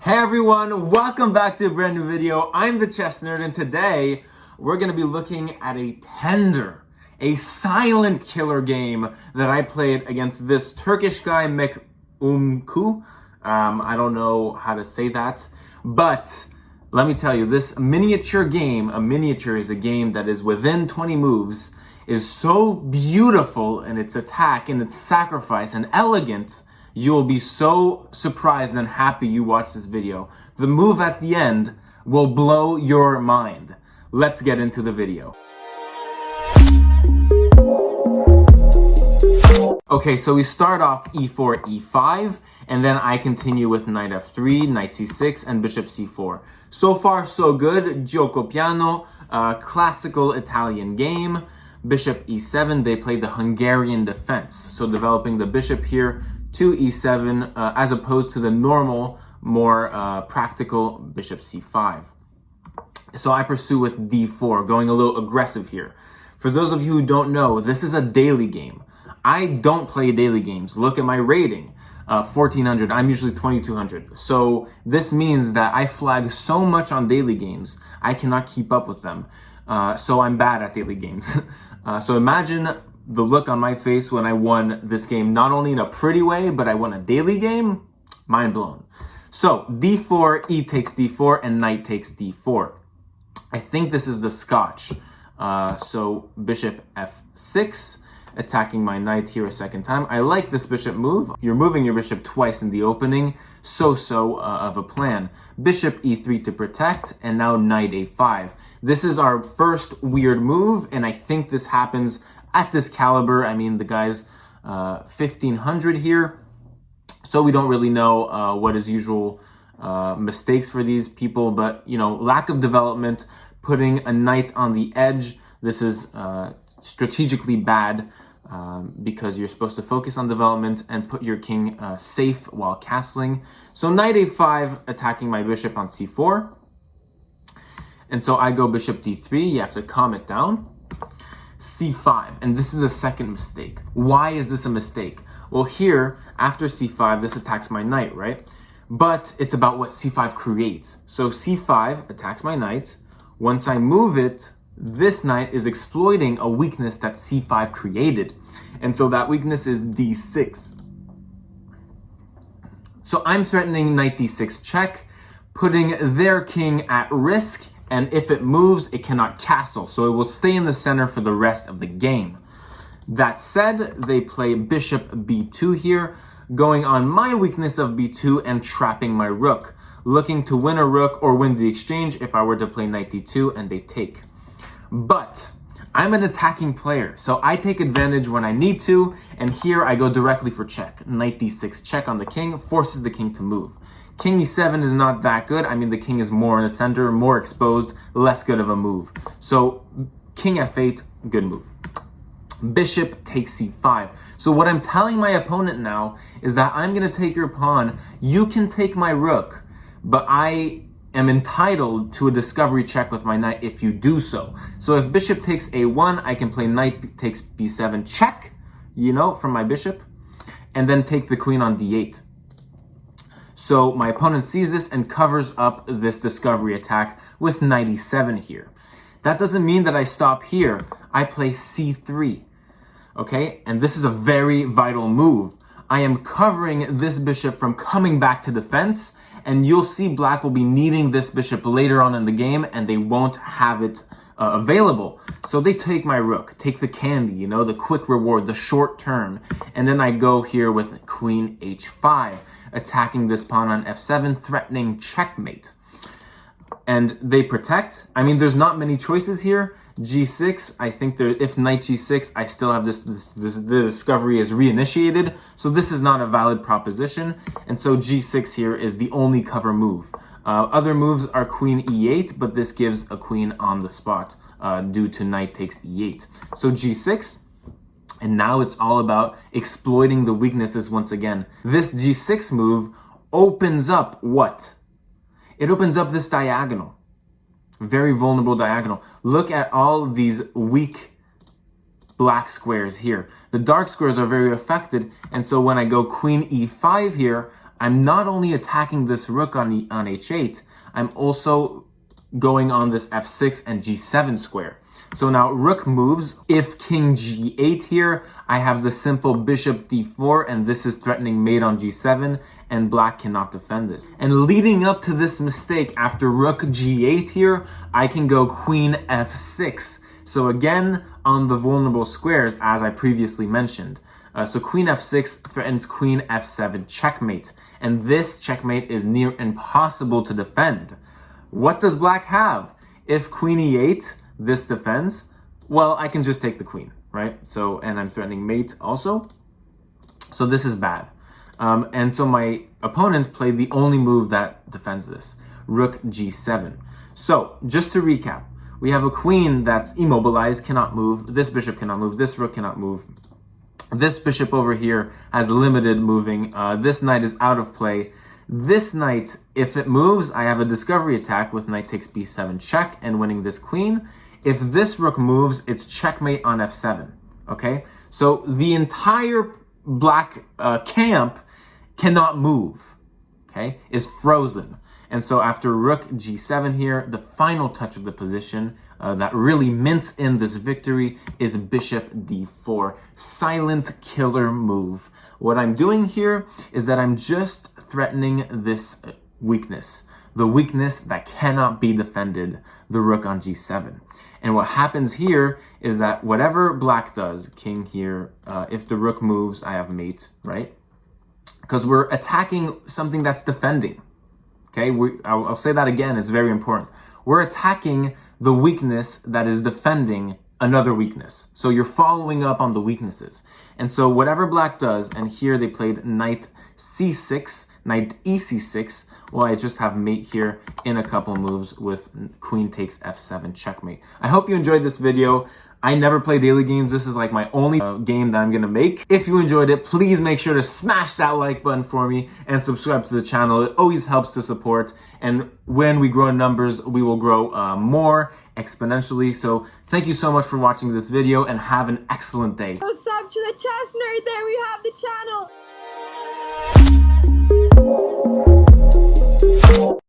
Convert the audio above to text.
Hey everyone, welcome back to a brand new video. I'm the Chess Nerd, and today we're going to be looking at a silent killer game that I played against this Turkish guy, Mek'umku. I don't know how to say that, but let me tell you, this miniature game, a miniature is a game that is within 20 moves, is so beautiful in its attack and its sacrifice and elegant. You will be so surprised and happy you watched this video. The move at the end will blow your mind. Let's get into the video. Okay, so we start off e4, e5, and then I continue with knight f3, knight c6, and bishop c4. So far, so good. Gioco piano, classical Italian game. Bishop e7, they play the Hungarian defense. So developing the bishop here to e7 as opposed to the normal, more practical bishop c5. So I pursue with d4, going a little aggressive here. For those of you who don't know, this is a daily game. I don't play daily games. Look at my rating, 1400. I'm usually 2200. So this means that I flag so much on daily games, I cannot keep up with them. So I'm bad at daily games. So imagine the look on my face when I won this game, not only in a pretty way, but I won a daily game. Mind blown. So d4, e takes d4, and knight takes d4. I think this is the Scotch. So bishop f6, attacking my knight here a second time. I like this bishop move. You're moving your bishop twice in the opening. So of a plan. Bishop e3 to protect, and now knight a5. This is our first weird move, and I think this happens at this caliber. I mean, the guy's 1500 here, so we don't really know what is usual mistakes for these people, but you know, lack of development, putting a knight on the edge. This is strategically bad because you're supposed to focus on development and put your king safe while castling. So knight a5, attacking my bishop on c4. And so I go bishop d3, you have to calm it down. c5, and this is a second mistake. Why is this a mistake? Well, here, after c5, this attacks my knight, right? But it's about what c5 creates. So c5 attacks my knight. Once I move it, this knight is exploiting a weakness that c5 created. And so that weakness is d6. So I'm threatening knight d6 check, putting their king at risk. And if it moves, it cannot castle, so it will stay in the center for the rest of the game. That said, they play bishop b2 here, going on my weakness of b2 and trapping my rook, looking to win a rook or win the exchange if I were to play knight d2 and they take. But I'm an attacking player, so I take advantage when I need to, and here I go directly for check. Knight d6 check on the king, forces the king to move. King e7 is not that good. I mean, the king is more in the center, more exposed, less good of a move. So king f8, good move. Bishop takes c5. So what I'm telling my opponent now is that I'm going to take your pawn. You can take my rook, but I am entitled to a discovery check with my knight if you do so. So if bishop takes a1, I can play knight takes b7 check, you know, from my bishop, and then take the queen on d8. So my opponent sees this and covers up this discovery attack with knight e7 here. That doesn't mean that I stop here. I play c3, okay? And this is a very vital move. I am covering this bishop from coming back to defense, and you'll see black will be needing this bishop later on in the game, and they won't have it available. So they take my rook, take the candy, you know, the quick reward, the short term. And then I go here with queen h5, attacking this pawn on f7, threatening checkmate. And they protect. I mean, there's not many choices here. g6, I think if knight g6, I still have the discovery is reinitiated. So this is not a valid proposition. And so g6 here is the only cover move. Other moves are queen e8, but this gives a queen on the spot due to knight takes e8. So g6, and now it's all about exploiting the weaknesses once again. This g6 move opens up what? It opens up this diagonal. Very vulnerable diagonal. Look at all these weak black squares here. The dark squares are very affected, and so when I go queen e5 here, I'm not only attacking this rook on h8, I'm also going on this f6 and g7 square. So now rook moves. If king g8 here, I have the simple bishop d4, and this is threatening mate on g7, and black cannot defend this. And leading up to this mistake, after rook g8 here, I can go queen f6. So again, on the vulnerable squares, as I previously mentioned. So queen f6 threatens queen f7 checkmate. And this checkmate is near impossible to defend. What does black have? If queen e8, this defends, well, I can just take the queen, right? So, and I'm threatening mate also. So this is bad. And so my opponent played the only move that defends this, rook g7. So just to recap, we have a queen that's immobilized, cannot move. This bishop cannot move. This rook cannot move. This bishop over here has limited moving. This knight is out of play. This knight, if it moves, I have a discovery attack with knight takes b7 check and winning this queen. If this rook moves, it's checkmate on f7, okay? So the entire black camp cannot move, okay? Is frozen. And so after rook g7 here, the final touch of the position that really mints in this victory is bishop d4. Silent killer move. What I'm doing here is that I'm just threatening this weakness. The weakness that cannot be defended, the rook on g7. And what happens here is that whatever black does, king here, if the rook moves, I have mate, right? Because we're attacking something that's defending. Okay, I'll say that again, it's very important. We're attacking the weakness that is defending another weakness. So you're following up on the weaknesses. And so whatever black does, and here they played knight c6, knight ec6, well, I just have mate here in a couple moves with queen takes f7 checkmate. I hope you enjoyed this video. I never play daily games. This is like my only game that I'm gonna make. If you enjoyed it, please make sure to smash that like button for me and subscribe to the channel. It always helps to support. And when we grow in numbers, we will grow more exponentially. So thank you so much for watching this video and have an excellent day. Go sub to the chest nerd, there we have the channel.